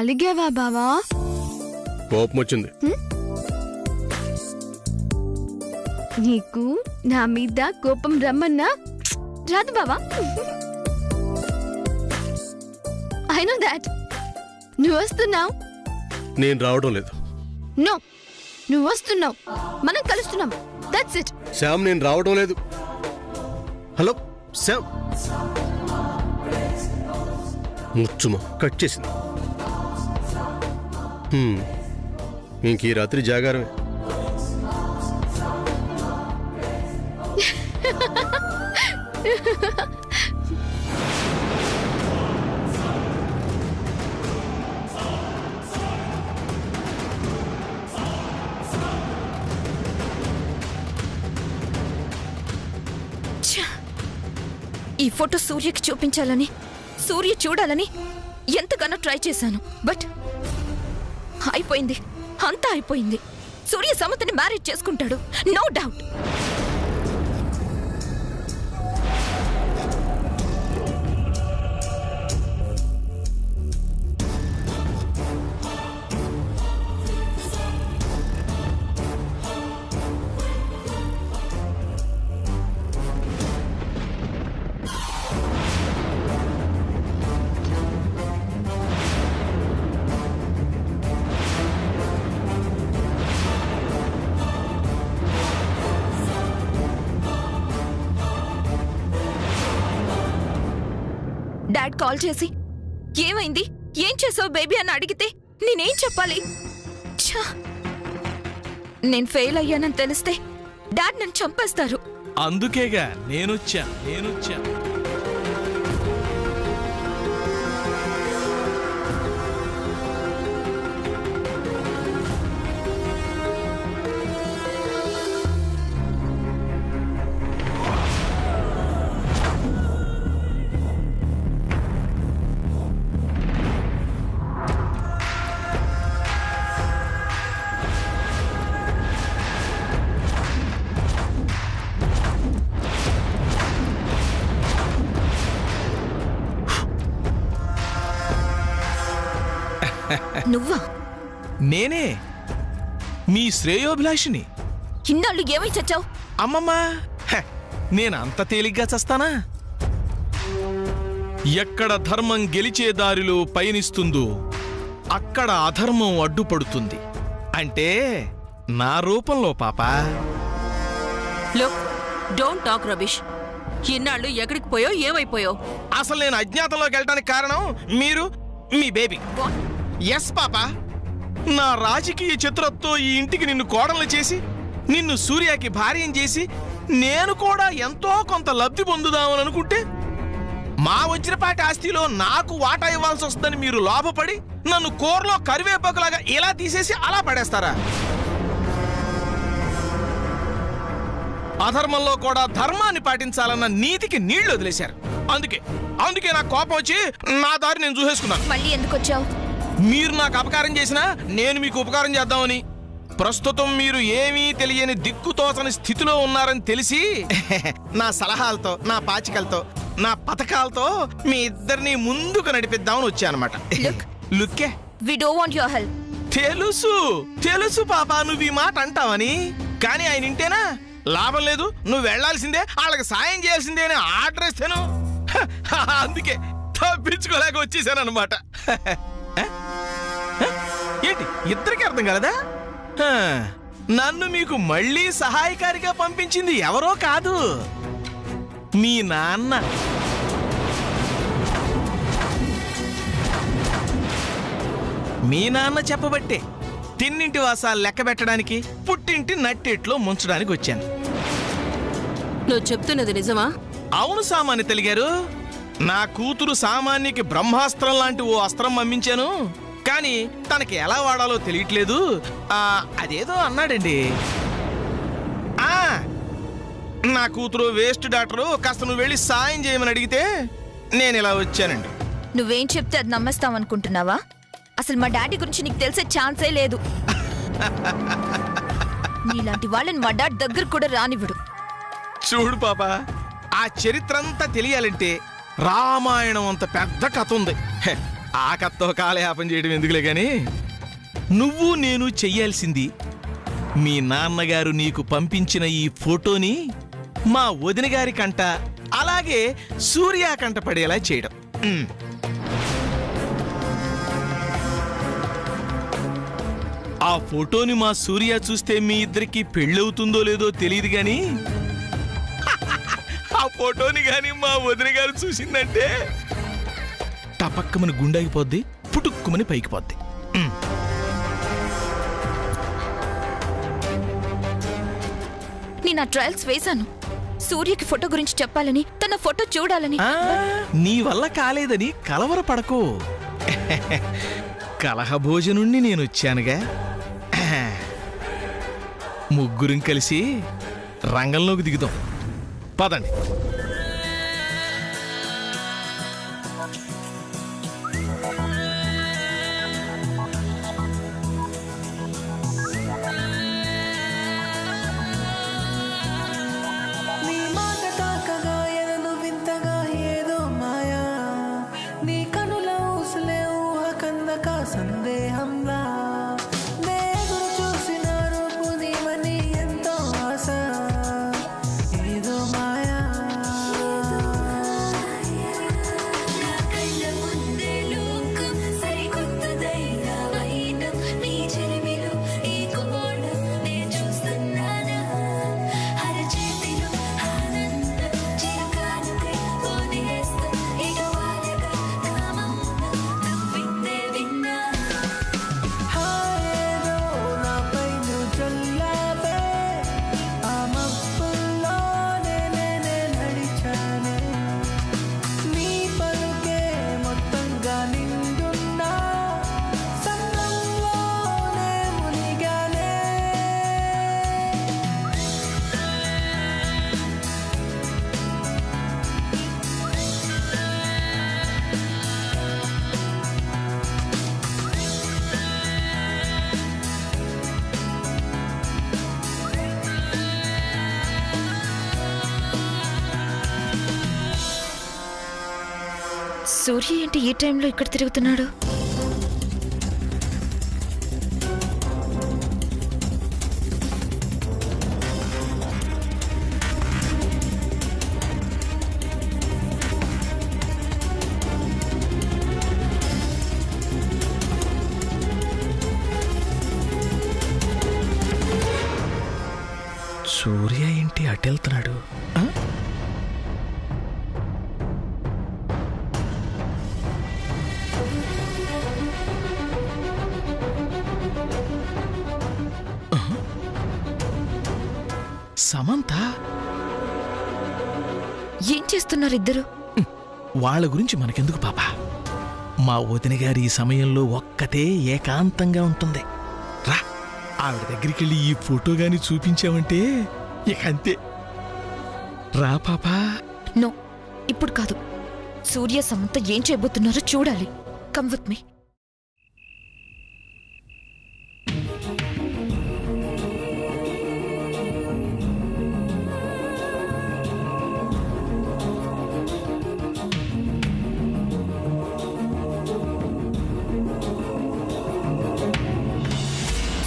అలిగావా బావా? కోపం వచ్చింది. నీకు నా మీద కోపం రమ్మన్నా రాదు బావా. I know that. నువ్వు వస్తున్నావు. నేను రావడం లేదు. నో, నువ్వు వస్తున్నావు. మనం కలుస్తున్నాం. That's it. శ్యామ్, నేను రావడం లేదు. హలో శ్యామ్. ముచ్చుమో కట్ చేసింది. ఇంక ఈ రాత్రి జాగారమే. ఈ ఫోటో సూర్యకి చూపించాలని, సూర్య చూడాలని ఎంతగానో ట్రై చేశాను. బట్ అయిపోయింది, అంతా అయిపోయింది. సూర్య సమతని మ్యారేజ్ చేసుకుంటాడు, నో డౌట్. డాడ్ కాల్ చేసి ఏమైంది, ఏం చేసావు బేబీ అని అడిగితే నేనేం చెప్పాలి? నేను ఫెయిల్ అయ్యానని తెలిస్తే డాడ్ నన్ను చంపేస్తారు. అందుకేగా నేనొచ్చా. నువ్వా? నేనే, మీ శ్రేయోభిలాషిని. ఇన్నాళ్ళు ఏమై చచ్చావు? అమ్మమ్మా, నేను అంత తేలిగ్గా చస్తానా? ఎక్కడ ధర్మం గెలిచే దారిలో పయనిస్తుందో అక్కడ అధర్మం అడ్డుపడుతుంది. అంటే నా రూపంలో పాపా. Look, don't talk rubbish. ఇన్నాళ్ళు ఎక్కడికి పోయో, ఏమైపోయో? అసలు నేను అజ్ఞాతంలోకి వెళ్ళడానికి కారణం మీరు, మీ బేబీ. ఎస్ పాపా, నా రాజకీయ చతురతో ఈ ఇంటికి నిన్ను కోడలు చేసి, నిన్ను సూర్యకి భార్యం చేసి, నేను కూడా ఎంతో కొంత లబ్ధి పొందుదామని అనుకుంటే మా వజ్రపాటి ఆస్తిలో నాకు వాటా ఇవ్వాల్సి వస్తుందని మీరు లోపపడి నన్ను కూరలో కరివేపాకులాగా ఇలా తీసేసి అలా పడేస్తారా? అధర్మంలో కూడా ధర్మాన్ని పాటించాలన్న నీతికి నీళ్లు వదిలేశారు. అందుకే నాకు కోపం వచ్చి నా దారి నేను చూసేసుకున్నాను. మళ్ళీ ఎందుకు వచ్చావు? మీరు నాకు అపకారం చేసినా నేను మీకు ఉపకారం చేద్దామని. ప్రస్తుతం మీరు ఏమీ తెలియని దిక్కుతోచని స్థితిలో ఉన్నారని తెలిసి నా సలహాలతో, నా పాచికలతో, నా పథకాలతో మీ ఇద్దరిని ముందుకు నడిపిద్దామని వచ్చానమాట. లుక్కే, we don't want your help. తెలుసు పాపా, నువ్వు ఈ మాట అంటావని. కానీ ఆయన ఇంటేనా? లాభం లేదు, నువ్వు వెళ్లాల్సిందే, వాళ్ళకి సాయం చేయాల్సిందే అని ఆర్డర్ ఇస్తాను. అందుకే తప్పించుకోలేక వచ్చేసానమాట. ఏంటి, ఇద్దరికి అర్థం కలదా? నన్ను మీకు మళ్ళీ సహాయకారిగా పంపించింది ఎవరో కాదు, మీ నాన్న. మీ నాన్న చెప్పబట్టే తిన్నింటి వాసాలు లెక్క పెట్టడానికి, పుట్టింటి నట్టేట్లో ముంచడానికి వచ్చాను. నువ్వు చెప్తున్నది నిజమా? అవును సామాన్య తెలిగారు. నా కూతురు సామాన్యకి బ్రహ్మాస్త్రం లాంటి ఓ అస్త్రం పంపించాను. కానీ తనకి ఎలా వాడాలో తెలియట్లేదు. అదేదో అన్నాడండి. నా కూతురు వేస్ట్ డాక్టరు, కాస్త నువ్వు వెళ్ళి సాయం చేయమని అడిగితే నేను ఇలా వచ్చానండి. నువ్వేం చెప్తే అది నమ్మేస్తావనుకుంటున్నావా? అసలు మా డాడీ గురించి నీకు తెలిసే ఛాన్సే లేదు. నీలాంటి వాళ్ళని మా డాడ్ దగ్గర కూడా రానివ్వడు. చూడు పాపా, ఆ చరిత్ర అంతా తెలియాలంటే రామాయణం అంత పెద్ద కథ ఉంది. ఆకత్తో కాలయాపన చేయడం ఎందుకులే గాని నువ్వు నేను చెయ్యాల్సింది మీ నాన్నగారు నీకు పంపించిన ఈ ఫోటోని మా వదిన గారి కంట అలాగే సూర్య కంట పడేలా చేయడం. ఆ ఫోటోని మా సూర్య చూస్తే మీ ఇద్దరికి పెళ్ళవుతుందో లేదో తెలియదు గాని ఆ ఫోటోని గాని మా వదిన గారు చూసిందంటే టపక్కమని గుండాగిపోద్ది, పుటుక్కుమని పైకి పోద్ది. నేను ఆ ట్రయల్స్ వేశాను. సూర్యకి ఫోటో గురించి చెప్పాలని, తన ఫోటో చూడాలని. నీ వల్ల కాలేదని కలవరపడకో. కలహభోజనుణ్ణి నేను వచ్చానుగా. ముగ్గురం కలిసి రంగంలోకి దిగుదాం. పదండి. సూర్య ఏంటి ఈ టైంలో ఇక్కడ తిరుగుతున్నాడు? సూర్య ఏంటి అటెళ్తున్నాడు? సమంత ఏం చేస్తున్నారు ఇద్దరు? వాళ్ళ గురించి మనకెందుకు పాపా. మా వదిన గారి ఈ సమయంలో ఒక్కతే ఏకాంతంగా ఉంటుంది. రా, ఆవిడ దగ్గరికి వెళ్ళి ఈ ఫోటో గాని చూపించామంటే ఇక అంతే. రా పాపా. నో, ఇప్పుడు కాదు. సూర్య సమంత ఏం చేయబోతున్నారో చూడాలి. Come with me.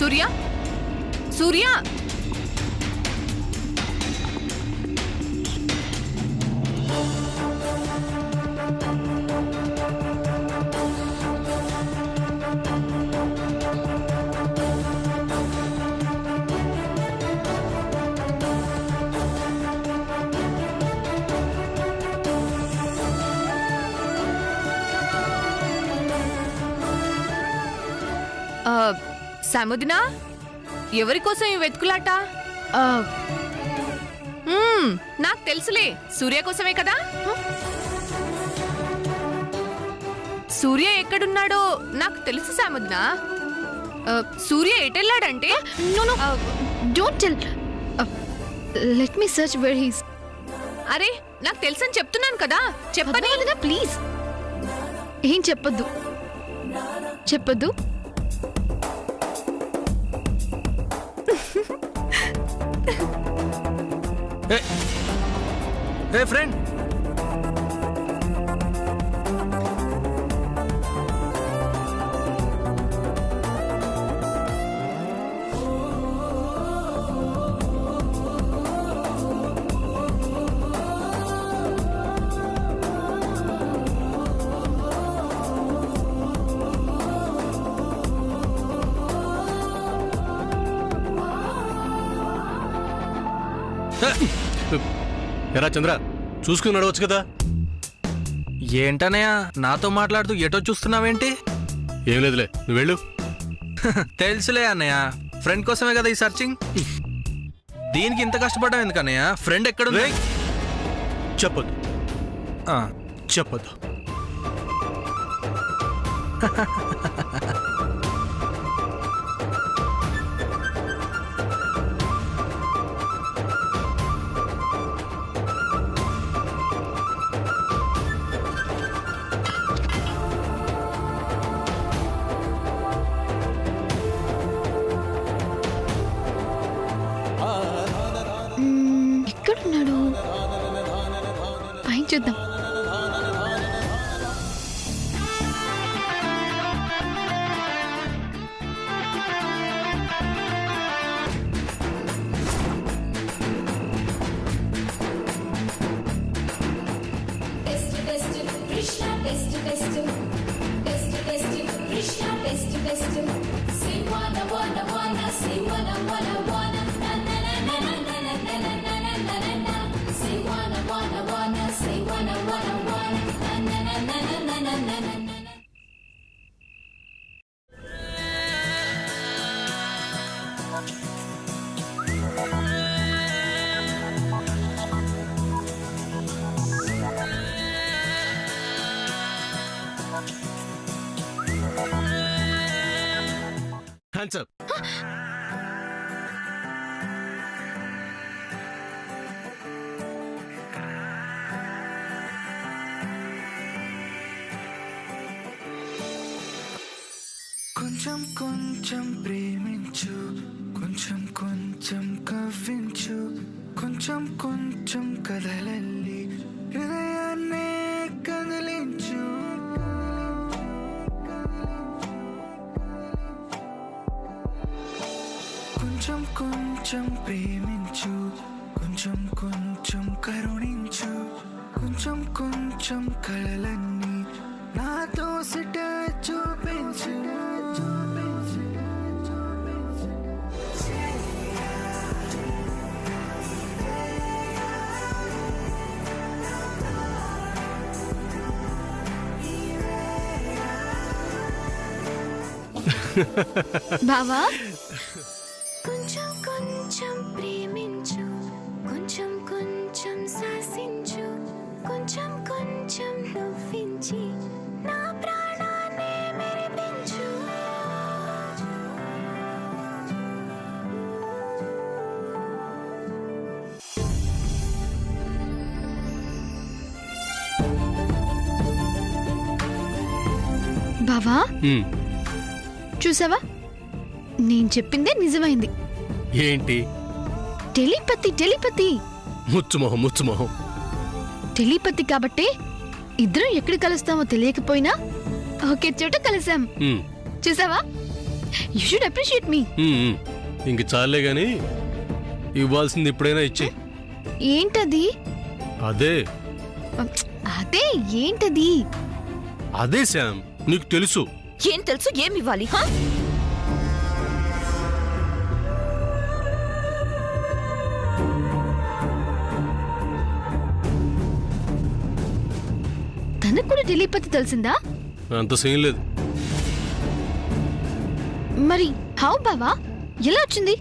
సూర్య, సూర్య, సాముదినా, ఎవరి కోసం ఈ వెతుకులాట? నాకు తెలుసులే, సూర్య కోసమే కదా. సూర్య ఎక్కడున్నాడో నాకు తెలుసు సాముదినా. సూర్య ఎటెళ్ళాడంటే? No, no, don't tell. Let me search where he's. అరే, నాకు తెలుసని చెప్తున్నాను కదా, చెప్పని. ప్లీజ్ ఏం చెప్పొద్దు, చెప్పొద్దు. ఫ్రెండ్, ఎరా చంద్ర చూసుకుని నడవచ్చు కదా. ఏంటనయ్య నాతో మాట్లాడుతూ ఎటో చూస్తున్నావేంటి? ఏం లేదులే, నువ్వు వెళ్ళు. తెలుసులే అన్నయ్య, ఫ్రెండ్ కోసమే కదా ఈ సర్చింగ్. దీనికి ఇంత కష్టపడ్డావు ఎందుకన్నయ్య? ఫ్రెండ్ ఎక్కడుంది? చెప్పొద్దు ఆ, చెప్పొద్దు. ఎక్కడున్నాడు? పైన చూద్దాం. Hands up. కొంచెం కొంచెం ప్రేమించు, కొంచెం కొంచెం కవ్వించు, కొంచెం కొంచెం కదలల్లి హృదయాన్నే కదిలించు. కొంచెం కొంచెం ప్రేమించు, కొంచెం కొంచెం కరుణించు, కొంచెం కొంచెం కళలన్నీ నాతో సిట చూపించు. బావా కొంచెం కొంచెం ప్రేమించు, కొంచెం కొంచెం శాసించు, కొంచెం కొంచెం నవ్వించి నా ప్రాణాన్ని మెరిపించు. బావా చూసావా, నేను చెప్పిందే నిజమైంది. ఏంటి? టెలిపతి టెలిపతి ముచ్చుమొహం ముచ్చుమొహం. టెలిపతి కాబట్టే ఇద్దరం ఎక్కడ కలుస్తామో తెలియకపోయినా ఒకే చోట కలిసాం. చూసావా? You should appreciate me. ఇంక చాలే గాని ఇవ్వాల్సింది ఇప్పుడైనా ఇచ్చే. ఏంటది? అదే అదే ఏంటది? అదే శామ్, నీకు తెలుసు. ఏం తెలుసు? ఏమి ఇవ్వాలి? తనకు కూడా టెలిపతి తెలిసిందా? అంత సీన్ లేదు. మరి హౌ బావా, ఎలా వచ్చింది?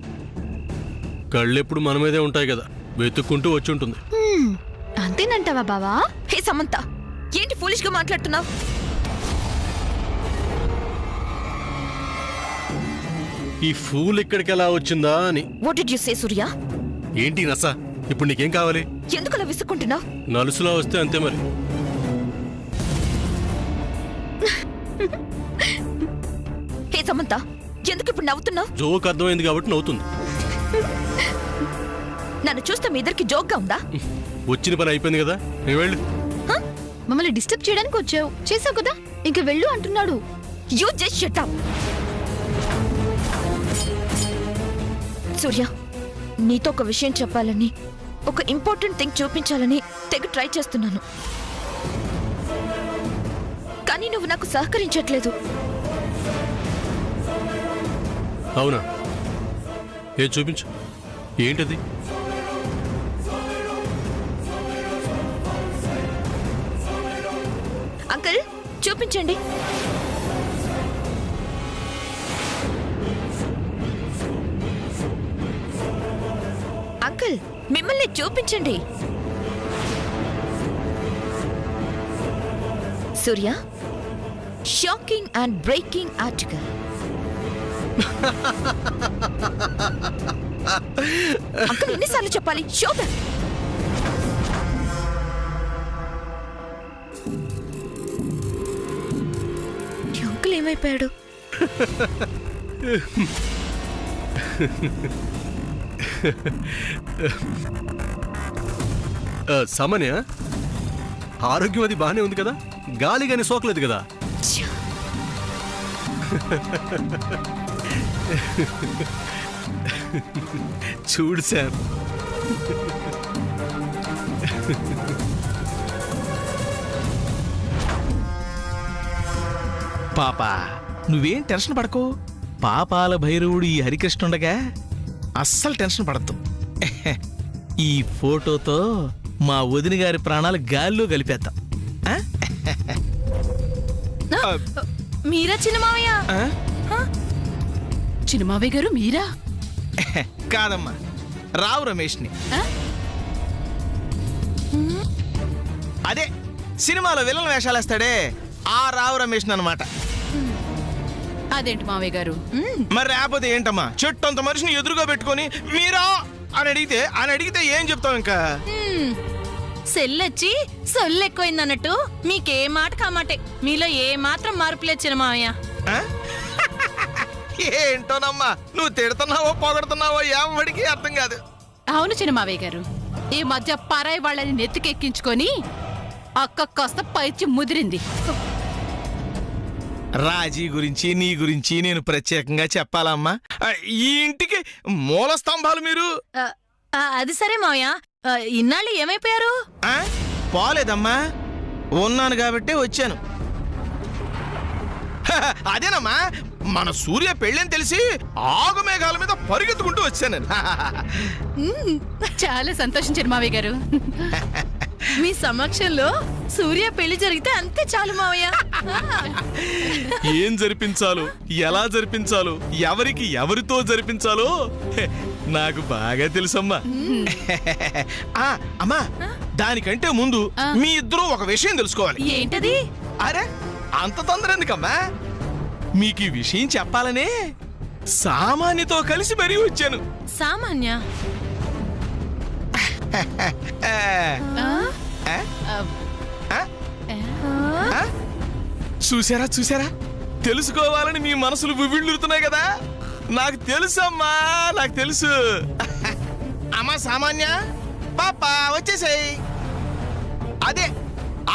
కళ్ళెప్పుడు మన మీదే ఉంటాయి కదా, వెతుక్కుంటూ వచ్చి ఉంటుంది. అంతేనంటావా బావా? హే సమంత, ఏంటి ఫూలిష్ గా మాట్లాడుతున్నావు? ఈ ఫూల్ ఇక్కడికి ఎలా వచ్చిందా అని. వాట్ డిడ్ యు సే సూర్య? ఏంటి నస? ఇప్పుడు నీకేం కావాలి? ఎందుకు అలా విసుక్కుంటున్నావు? నలుసులా వస్తే అంతే మరి. హే సమంత, ఎందుకు ఇప్పుడు నవ్వుతున్నావు? జోక్ అర్థమైంది కాబట్టి నవ్వుతుంది. నన్ను చూస్తే మీ ఇద్దరికి జోక్గా ఉందా? వచ్చిన పని అయిపోయింది కదా, నేను వెళ్ళు. మమ్మల్ని డిస్టర్బ్ చేయడానికి వచ్చావు, చేసావు కదా, ఇంక వెళ్ళు అంటున్నాడు. You just shut up. Surya, నీతో ఒక విషయం చెప్పాలని, ఒక ఇంపార్టెంట్ థింగ్ చూపించాలని తెగ ట్రై చేస్తున్నాను, కానీ నువ్వు నాకు సహకరించట్లేదు. అవునా? ఏ చూపించు, ఏంటది? చూపించండి. అంకుల్, మిమ్మల్ని చూపించండి. Surya, shocking and breaking article. Uncle, ఎన్నిసార్లు చెప్పాలి? Show them. అంకుల్ ఏమైపోయాడు? సామాన్య ఆరోగ్యం అది బాగానే ఉంది కదా, గాలి గాని సోకలేదు కదా. చూడు శామ్, పాపా నువ్వేం టెన్షన్ పడకు. పాపాల భైరవుడు ఈ హరికృష్ణుండగా అస్సలు టెన్షన్ పడద్దు. ఈ ఫోటోతో మా వదిన గారి ప్రాణాలు గాల్లో కలిపేద్దాం. మీరా చిన్నమావయ్య? చిన్నమావయ్య గారు మీరా? కాదమ్మా, రావు రమేష్ని. అదే సినిమాలో విలన్ వేషాలు వేస్తాడే ఆ రావు రమేష్ని అన్నమాట. అదేంటి మావయ్య గారు? మరి రాకపోతే ఏంటమ్మా, చెట్టు అంత మనిషిని ఎదురుగా పెట్టుకొని మీరా అని అడిగితే ఏం చెప్తావు? ఇంకా సెల్లొచ్చి సొల్లు ఎక్కువైంది అన్నట్టు మీకే మాట కామాటే. మీలో ఏ మాత్రం మార్పు లేదు చిన్నమావయ్య. ఏంటోనమ్మా, నువ్వు తిడుతున్నావో పొగడుతున్నావో ఎవడికి అర్థం కాదు. అవును చిన్నమావయ్య గారు, ఈ మధ్య పరాయి వాళ్ళని నెత్తికెక్కించుకొని అక్క కాస్త పైచి ముదిరింది. రాజీ గురించి నీ గురించి నేను ప్రత్యేకంగా చెప్పాలమ్మా. ఈ ఇంటికి మూల స్తంభాలు మీరు. అది సరే మావయ్య, ఇన్నాళ్ళు ఏమైపోయారు? పోలేదమ్మా, ఉన్నాను కాబట్టే వచ్చాను. అదేనమ్మా, మన సూర్య పెళ్ళని తెలిసి ఆగుమేఘాల మీద పరిగెత్తుకుంటూ వచ్చాను. చాలా సంతోషించారు మావయ్య గారు. మీ సమక్షంలో సూర్య పెళ్లి జరిగితే అంతే చాలు మావయ్య. ఏం జరిపించాలో, ఎలా జరిపించాలో, ఎవరికి ఎవరితో జరిపించాలో నాకు బాగా తెలుసమ్మా. అమ్మా, దానికంటే ముందు మీ ఇద్దరూ ఒక విషయం తెలుసుకోవాలి. ఏంటది? అరే అంత తొందర ఎందుకమ్మా, మీకు ఈ విషయం చెప్పాలనే సామాన్యతో కలిసి మరీ వచ్చాను. సామాన్య? చూసారా చూసారా, తెలుసుకోవాలని మీ మనసులు వివిళ్ళుతున్నాయి కదా. నాకు తెలుసమ్మా, నాకు తెలుసు. అమ్మా సామాన్య, పాపా వచ్చేసాయి. అదే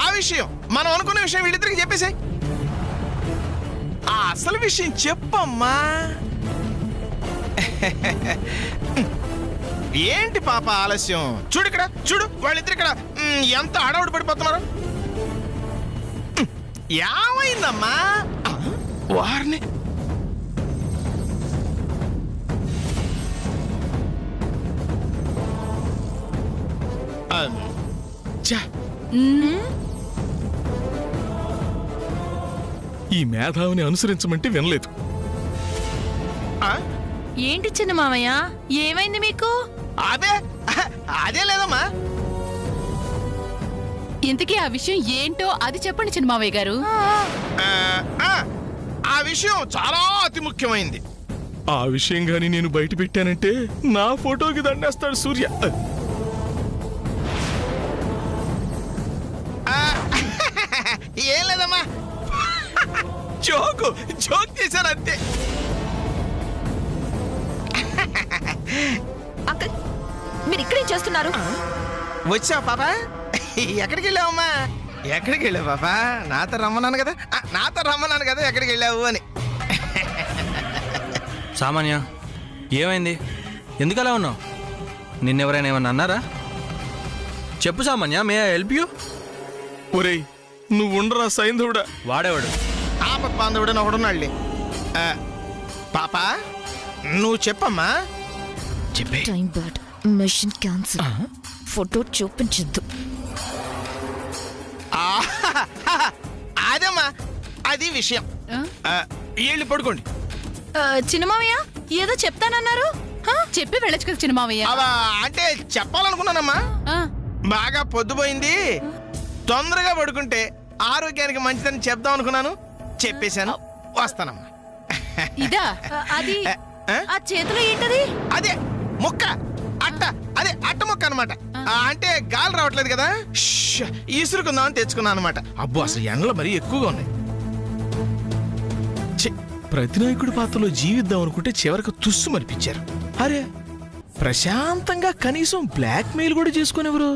ఆ విషయం, మనం అనుకున్న విషయం వీళ్ళిద్దరికి చెప్పేసాయి. ఆ అసలు విషయం చెప్పమ్మా. ఏంటి పాప ఆలస్యం? చూడు ఇక్కడ, చూడు వాళ్ళిద్దరు ఇక్కడ ఎంత అడవుడు పడిపోతున్నారు. ఏమైందమ్మా? వారిని ఈ మేధావిని అనుసరించమంటే వినలేదు. ఏంటి చిన్న మామయ్య, ఏమైంది మీకు? అదే లేదమ్మా. ఇంతకీ ఆ విషయం ఏంటో అది చెప్పండి చిన్న మావయ్య గారు. ఆ విషయం చాలా అతి ముఖ్యమైంది. ఆ విషయం గాని నేను బయట పెట్టానంటే నా ఫోటోకి దండేస్తాడు సూర్య. ఏం లేదమ్మా, జోక్ చేశాను అంతే. అంకుల్, మీరు ఇక్కడేం చేస్తున్నారు? వచ్చావు పాపా? ఎక్కడికి వెళ్ళావమ్మా? ఎక్కడికి వెళ్ళావు పాపా? నాతో రమ్మన్నాను కదా, ఎక్కడికి వెళ్ళావు అని. సామాన్య, ఏమైంది? ఎందుకు అలా ఉన్నావు? నిన్నెవరైనా ఏమన్నా అన్నారా? చెప్పు సామాన్య, మే ఐ హెల్ప్ యూ? ఒరేయ్ నువ్వు ఉండరా సైంధవుడా. వాడేవాడు ఆపత్ బాంధవుడని ఒకడున్నాళ్ళే. పాపా నువ్వు చెప్పమ్మా. చెప్పే. Time bad, mission cancel. Photo చూపించద్దు. అదేమ్మా, విషయం ఆ? వీళ్ళు పడుకోండి. చిన్నమావయ్య ఏదో చెప్తానన్నారు చెప్పి వెళ్ళొచ్చు కదా చిన్న మావయ్య. అవా అంటే చెప్పాలనుకున్నానమ్మా. ఆ, బాగా పొద్దుపోయింది, తొందరగా పడుకుంటే ఆరోగ్యానికి మంచిదని చెప్దాం అనుకున్నాను. చెప్పేశాను. వస్తానమ్మా. ఇదా అది ఆ? ఆ చేతిలో ఏంటది? అదే ముక్క అట్ట, అదే అట్ట ముక్క అనమాట. అంటే గాలి రావట్లేదు కదా, ఈసురుకుందామని తెచ్చుకున్నాను అనమాట. అబ్బో అసలు ఎండలు మరీ ఎక్కువగా ఉన్నాయి. ఛీ, ప్రతి నాయకుడి పాత్రలో జీవిద్దాం అనుకుంటే చివరికి తుస్సు మరిపించారు. అరే ప్రశాంతంగా కనీసం బ్లాక్ మెయిల్ కూడా చేసుకునేవారు.